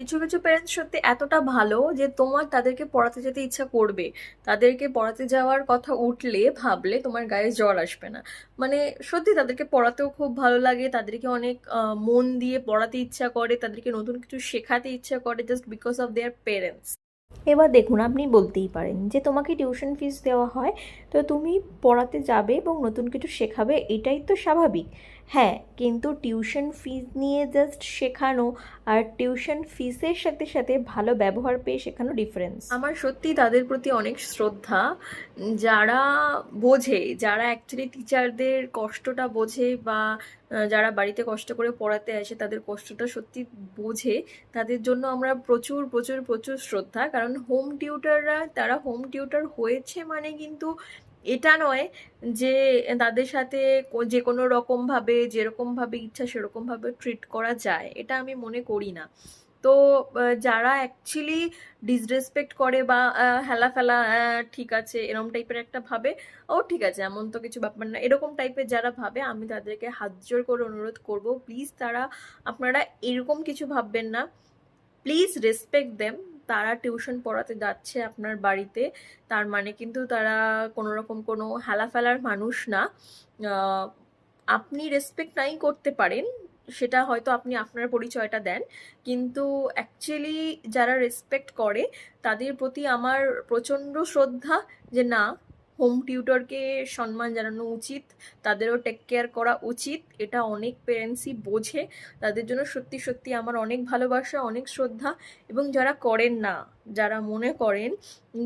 কিছু কিছু প্যারেন্টস সত্যি এতটা ভালো যে তোমার তাদেরকে পড়াতে যেতে ইচ্ছা করবে, তাদেরকে পড়াতে যাওয়ার কথা উঠলে ভাবলে তোমার গায়ে জ্বর আসবে না। মানে সত্যি তাদেরকে পড়াতেও খুব ভালো লাগে, তাদেরকে অনেক মন দিয়ে পড়াতে ইচ্ছা করে, তাদেরকে নতুন কিছু শেখাতে ইচ্ছা করে just because of their parents. এবার দেখুন, আপনি বলতেই পারেন যে তোমাকে টিউশন ফিস দেওয়া হয়, তো তুমি পড়াতে যাবে এবং নতুন কিছু শেখাবে, এটাই তো স্বাভাবিক। হ্যাঁ, কিন্তু টিউশন ফিস নিয়ে জাস্ট শেখানো আর টিউশন ফিসের সাথে সাথে ভালো ব্যবহার পেয়ে শেখানো ডিফারেন্স। আমার সত্যি তাদের প্রতি অনেক শ্রদ্ধা, যারা বোঝে, যারা অ্যাকচুয়ালি টিচারদের কষ্টটা বোঝে, বা যারা বাড়িতে কষ্ট করে পড়াতে আসে তাদের কষ্টটা সত্যি বোঝে। তাদের জন্য আমরা প্রচুর প্রচুর প্রচুর শ্রদ্ধা, কারণ হোম টিউটাররা, তারা হোম টিউটার হয়েছে মানে কিন্তু এটা নয় যে তাদের সাথে যে কোনো রকমভাবে যেরকমভাবে ইচ্ছা সেরকমভাবে ট্রিট করা যায়, এটা আমি মনে করি না। তো যারা অ্যাকচুয়ালি ডিসরেসপেক্ট করে বা হেলা ফেলা, ঠিক আছে এরকম টাইপের একটা ভাবে, ও ঠিক আছে এমন তো কিছু ব্যাপার না, এরকম টাইপের যারা ভাবে, আমি তাদেরকে হাত জোর করে অনুরোধ করব, প্লিজ আপনারা এরকম কিছু ভাববেন না। Please respect them. তারা টিউশন পড়াতে যাচ্ছে আপনার বাড়িতে, তার মানে কিন্তু তারা কোনো রকম কোনো হেলাফেলার মানুষ না। আহ, আপনি রেসপেক্ট নাই করতে পারেন, সেটা হয়তো আপনি আপনার পরিচয়টা দেন, কিন্তু অ্যাকচুয়ালি যারা রেসপেক্ট করে তাদের প্রতি আমার প্রচণ্ড শ্রদ্ধা। যে না, হোম টিউটরকে সম্মান জানানো উচিত, তাদেরও টেক কেয়ার করা উচিত, এটা অনেক পেরেন্টসই বোঝে। তাদের জন্য সত্যি সত্যি আমার অনেক ভালোবাসা, অনেক শ্রদ্ধা। এবং যারা করেন না, যারা মনে করেন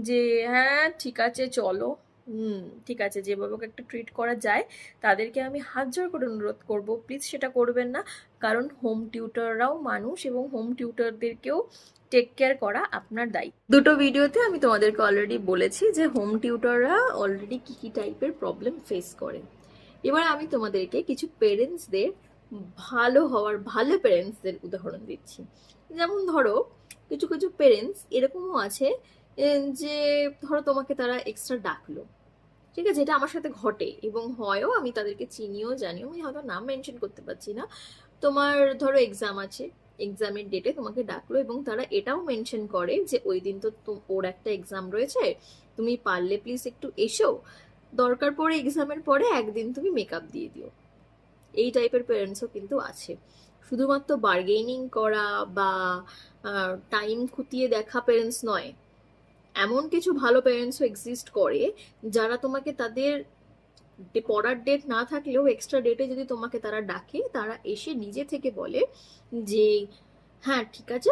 যে হ্যাঁ ঠিক আছে চলো, ঠিক আছে যেভাবে ওকে একটা ট্রিট করা যায়, তাদেরকে আমি হাত জোড় করে অনুরোধ করব, প্লিজ সেটা করবেন না। কারণ হোম টিউটররাও মানুষ এবং হোম টিউটরদেরকেও টেক কেয়ার করা আপনার দায়িত্ব। দুটো ভিডিওতে আমি তোমাদেরকে অলরেডি বলেছি যে হোম টিউটররা অলরেডি কি কি টাইপের প্রবলেম ফেস করে। এবার আমি তোমাদেরকে কিছু পেরেন্টসদের ভালো হওয়ার, ভালো পেরেন্টসদের উদাহরণ দিচ্ছি। যেমন ধরো, কিছু কিছু পেরেন্টস এরকমও আছে যে ধরো তোমাকে তারা এক্সট্রা ডাকলো, ঠিক আছে, এটা আমার সাথে ঘটে এবং হয়ও, আমি তাদেরকে চিনিও জানিও, আমি হয়তো নাম মেনশন করতে পারছি না। তোমার ধরো এক্সাম আছে, এক্সামের ডেটে তোমাকে ডাকলো এবং তারা এটাও মেনশন করে যে ওই দিন তো ওর একটা এক্সাম রয়েছে, তুমি পারলে প্লিজ একটু এসো, দরকার পড়ে এক্সামের পরে একদিন তুমি মেকআপ দিয়ে দিও। এই টাইপের প্যারেন্টসও কিন্তু আছে। শুধুমাত্র বার্গেনিং করা বা টাইম খুঁটিয়ে দেখা প্যারেন্টস নয়, এমন কিছু ভালো প্যারেন্টসও এক্সিস্ট করে যারা তোমাকে তাদের পড়ার ডেট না থাকলেও এক্সট্রা ডেটে যদি তোমাকে তারা ডাকে, তারা এসে নিজে থেকে বলে যে হ্যাঁ ঠিক আছে